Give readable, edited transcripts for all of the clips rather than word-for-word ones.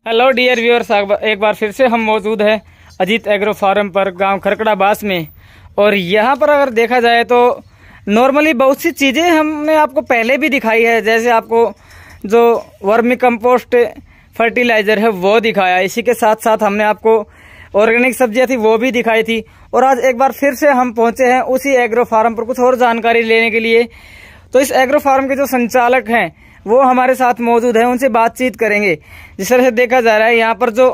Hello dear viewers, एक बार फिर से हम मौजूद हैं अजीत एग्रो फार्म पर, गांव खरकड़ा बास में। और यहाँ पर अगर देखा जाए तो नॉर्मली बहुत सी चीज़ें हमने आपको पहले भी दिखाई है, जैसे आपको जो वर्मी कंपोस्ट फर्टिलाइज़र है वो दिखाया, इसी के साथ साथ हमने आपको ऑर्गेनिक सब्जियाँ थी वो भी दिखाई थी। और आज एक बार फिर से हम पहुँचे हैं उसी एग्रो फार्म पर कुछ और जानकारी लेने के लिए। तो इस एग्रो फार्म के जो संचालक हैं वो हमारे साथ मौजूद है, उनसे बातचीत करेंगे। जिस तरह से देखा जा रहा है यहाँ पर जो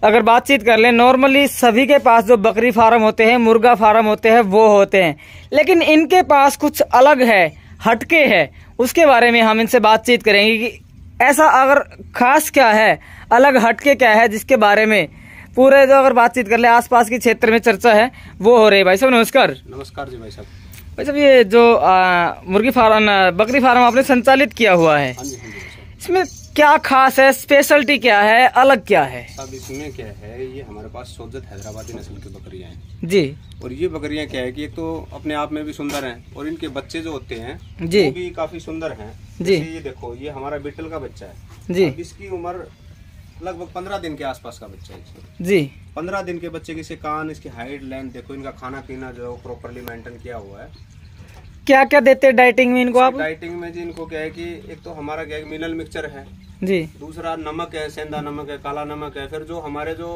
अगर बातचीत कर लें, नॉर्मली सभी के पास जो बकरी फार्म होते हैं, मुर्गा फार्म होते हैं वो होते हैं, लेकिन इनके पास कुछ अलग है, हटके है। उसके बारे में हम इनसे बातचीत करेंगे कि ऐसा अगर खास क्या है, अलग हटके क्या है, जिसके बारे में पूरे जो अगर बातचीत कर ले आसपास के क्षेत्र में चर्चा है वो हो रही है। भाई साहब नमस्कार। नमस्कार जी भाई साहब। भाई साहब ये जो मुर्गी फार्म, बकरी फार्म आपने संचालित किया हुआ है, हाँ जी, इसमें क्या खास है, स्पेशलिटी क्या है, अलग क्या है? अब इसमें क्या है, ये हमारे पास सोजत हैदराबादी नस्ल की बकरियां हैं जी। और ये बकरियां क्या है कि एक तो अपने आप में भी सुंदर हैं और इनके बच्चे जो होते हैं जी वो भी काफी सुंदर हैं जी। ये देखो, ये हमारा बीटल का बच्चा है जी। इसकी उम्र लगभग 15 दिन के आसपास का बच्चा है जी। 15 दिन के बच्चे के से कान, इसकी हाइट, लेंथ देखो, इनका खाना पीना जो प्रॉपरली मेंटेन किया हुआ है। क्या क्या देते हैं डाइटिंग में इनको आप? डाइटिंग में जी इनको क्या है कि एक तो हमारा क्या है, मिनरल मिक्सचर है जी, दूसरा नमक है, सेंधा नमक है, काला नमक है। फिर जो हमारे जो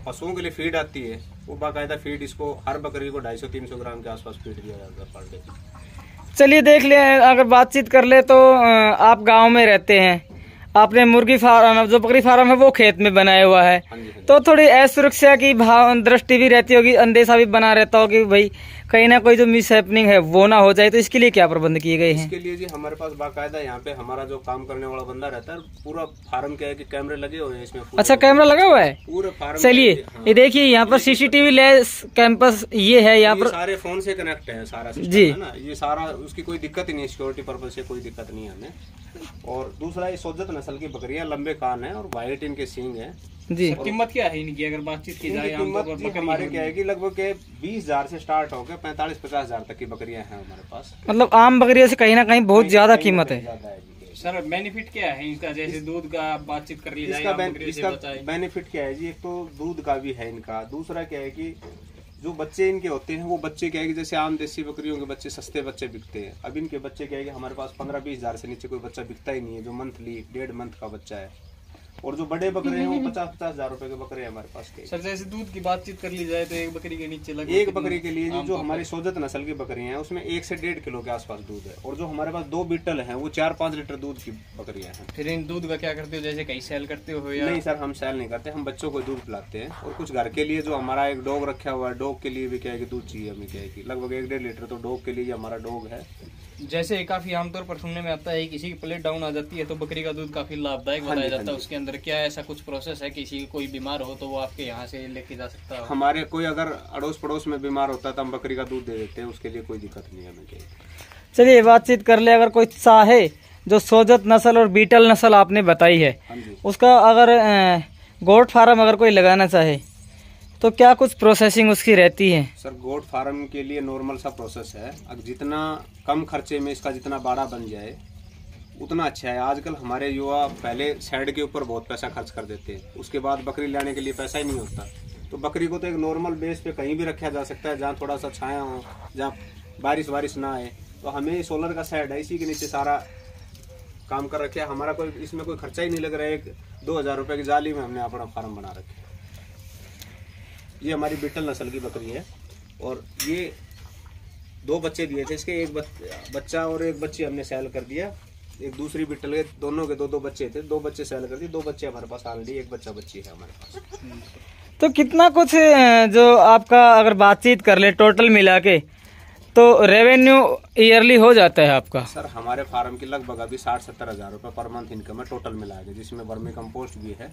पशुओं के लिए फीड आती है वो बाकायदा फीड, इसको हर बकरी को 250-300 ग्राम के आसपास फीड दिया जाता है पर डे। चलिए देख ले, अगर बातचीत कर ले तो आप गांव में रहते हैं, आपने मुर्गी फार्म जो बकरी फार्म है वो खेत में बनाया हुआ है, तो थोड़ी असुरक्षा की भाव दृष्टि भी रहती होगी, अंदेशा भी बना रहता होगा कि भाई कहीं ना कोई जो मिस हैपनिंग है वो ना हो जाए। तो इसके लिए क्या प्रबंध किए गए हैं? इसके लिए जी हमारे पास बाकायदा यहाँ पे हमारा जो काम करने वाला बंदा रहता है, पूरा फार्म क्या है कि कैमरे लगे हुए हैं इसमें। अच्छा, कैमरा लगा हुआ है पूरे फार्म। चलिए ये देखिए यहाँ पर सीसीटीवी लेस कैंपस ये है, यहाँ पर सारे फोन से कनेक्ट है सारा जी है ना, ये सारा, उसकी कोई दिक्कत ही नहीं, सिक्योरिटी पर्पज से कोई दिक्कत नहीं है हमें। और दूसरा, ये सोजत नस्ल की बकरियां, लंबे कान है और वाइट इनके सींग है जी। कीमत क्या है इनकी अगर बातचीत की जाए? कीमत हमारे क्या है कि लगभग 20,000 से स्टार्ट होकर 45-50,000 तक की बकरियां हैं हमारे पास। मतलब आम बकरियों से कहीं ना कहीं बहुत ज्यादा कीमत है। सर बेनिफिट क्या है इनका, जैसे दूध का बातचीत कर ली जाए? इसका बेनिफिट क्या है जी, एक तो दूध का भी है इनका, दूसरा क्या है कि जो बच्चे इनके होते हैं वो बच्चे क्या है कि जैसे आम देसी बकरियों के बच्चे सस्ते बच्चे बिकते हैं, अब इनके बच्चे क्या है कि हमारे पास 15-20 हजार से नीचे कोई बच्चा बिकता ही नहीं है, जो मंथली 1.5 मंथ का बच्चा है। और जो बड़े बकरे हैं वो 50-50 हजार रुपए के बकरे हैं हमारे पास के। सर जैसे दूध की बातचीत कर ली जाए तो एक बकरी के नीचे एक बकरी के लिए जो हमारी सोजत नस्ल की बकरी हैं उसमें 1 से 1.5 किलो के आसपास दूध है। और जो हमारे पास 2 बीटल हैं वो 4-5 लीटर दूध की बकरियां हैं। फिर इन दूध का क्या करते हो, जैसे कहीं सेल करते हो या? नहीं सर, हम सेल नहीं करते, हम बच्चों को दूध पिलाते हैं। और कुछ घर के लिए जो हमारा एक डॉग रखा हुआ है, डॉग के लिए भी क्या है कि दूध चाहिए हमें, क्या है कि लगभग 1-1.5 लीटर तो डॉग के लिए हमारा डॉग है। जैसे काफी आमतौर पर सुनने में आता है किसी की प्लेट डाउन आ जाती है तो बकरी का दूध काफी लाभदायक बताया जाता है, उसके अंदर क्या ऐसा कुछ प्रोसेस है, किसी कोई बीमार हो तो वो आपके यहाँ से लेके जा सकता है? हमारे कोई अगर अड़ोस पड़ोस में बीमार होता है तो हम बकरी का दूध दे देते हैं, उसके लिए कोई दिक्कत नहीं है हमें। चलिए बातचीत कर ले, अगर कोई चाहे जो सोजत नस्ल और बीटल नस्ल आपने बताई है उसका अगर गोट फार्म अगर कोई लगाना चाहे तो क्या कुछ प्रोसेसिंग उसकी रहती है? सर गोट फार्म के लिए नॉर्मल सा प्रोसेस है, अगर जितना कम खर्चे में इसका जितना बाड़ा बन जाए उतना अच्छा है। आजकल हमारे युवा पहले शेड के ऊपर बहुत पैसा खर्च कर देते हैं, उसके बाद बकरी लाने के लिए पैसा ही नहीं होता। तो बकरी को तो एक नॉर्मल बेस पे कहीं भी रखा जा सकता है, जहाँ थोड़ा सा छाया हो, जहाँ बारिश ना आए। तो हमें सोलर का शेड है, इसी के नीचे सारा काम कर रखे। हमारा कोई इसमें कोई खर्चा ही नहीं लग रहा है, 1-2 हजार रुपए की जाली में हमने अपना फार्म बना रखे। ये हमारी बीटल नस्ल की बकरी है और ये 2 बच्चे दिए थे इसके, एक बच्चा और एक बच्ची हमने सेल कर दिया। एक दूसरी बीटल के दोनों के 2-2 बच्चे थे, 2 बच्चे सेल कर दिए, 2 बच्चे हमारे पास ऑलरेडी, एक बच्चा बच्ची है हमारे पास। तो कितना कुछ जो आपका अगर बातचीत कर ले टोटल मिला के तो रेवेन्यू ईयरली हो जाता है आपका? सर हमारे फार्म की लगभग अभी 60-70 हजार रुपये पर मंथ इनकम है टोटल मिला के, जिसमें वर्मी कंपोस्ट भी है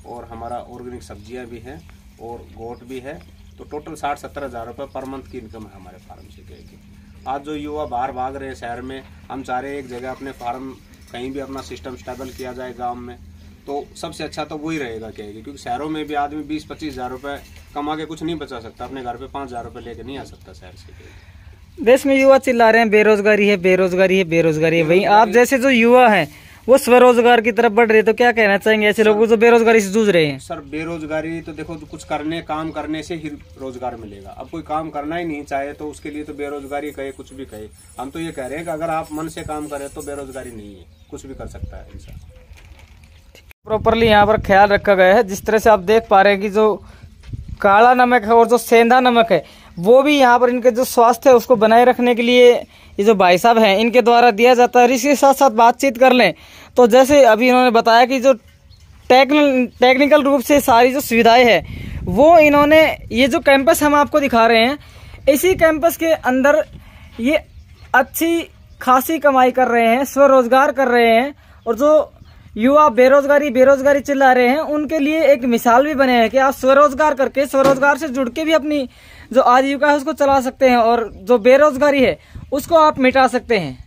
और हमारा ऑर्गेनिक सब्जियां भी हैं और गोट भी है। तो टोटल 60-70 हजार रुपये पर मंथ की इनकम है हमारे फार्म से। कहेगी आज जो युवा बाहर भाग रहे हैं शहर में, हम चाह रहे हैं एक जगह अपने फार्म कहीं भी अपना सिस्टम स्टेबल किया जाए गांव में, तो सबसे अच्छा तो वही रहेगा कहेगी, क्योंकि शहरों में भी आदमी 20-25 हजार रुपये कमा के कुछ नहीं बचा सकता, अपने घर पे 5 हजार रुपये लेके नहीं आ सकता शहर से। देश में युवा चिल्ला रहे हैं बेरोजगारी है, बेरोजगारी है, बेरोजगारी है। वहीं आप जैसे जो युवा हैं वो स्वरोजगार की तरफ बढ़ रहे हैं, तो क्या कहना चाहेंगे ऐसे लोगों को जो बेरोजगारी से जूझ रहे हैं? सर बेरोजगारी तो देखो, तो कुछ काम करने से ही रोजगार मिलेगा। अब कोई काम करना ही नहीं चाहे तो उसके लिए तो बेरोजगारी कहे कुछ भी कहे, हम तो ये कह रहे हैं कि अगर आप मन से काम करें तो बेरोजगारी नहीं है, कुछ भी कर सकता है इंसान। प्रॉपरली यहाँ पर ख्याल रखा गया है। जिस तरह से आप देख पा रहे हैं कि जो काला नमक है और जो सेंधा नमक है वो भी यहाँ पर इनके जो स्वास्थ्य है उसको बनाए रखने के लिए ये जो भाई साहब हैं इनके द्वारा दिया जाता है। इसके साथ साथ बातचीत कर लें तो जैसे अभी इन्होंने बताया कि जो टेक्निकल रूप से सारी जो सुविधाएं हैं वो इन्होंने, ये जो कैंपस हम आपको दिखा रहे हैं, इसी कैंपस के अंदर ये अच्छी खासी कमाई कर रहे हैं, स्वरोजगार कर रहे हैं, और जो युवा बेरोजगारी चिल्ला रहे हैं उनके लिए एक मिसाल भी बने हैं कि आप स्वरोजगार करके, स्वरोजगार से जुड़ के भी अपनी जो आजीविका है उसको चला सकते हैं और जो बेरोजगारी है उसको आप मिटा सकते हैं।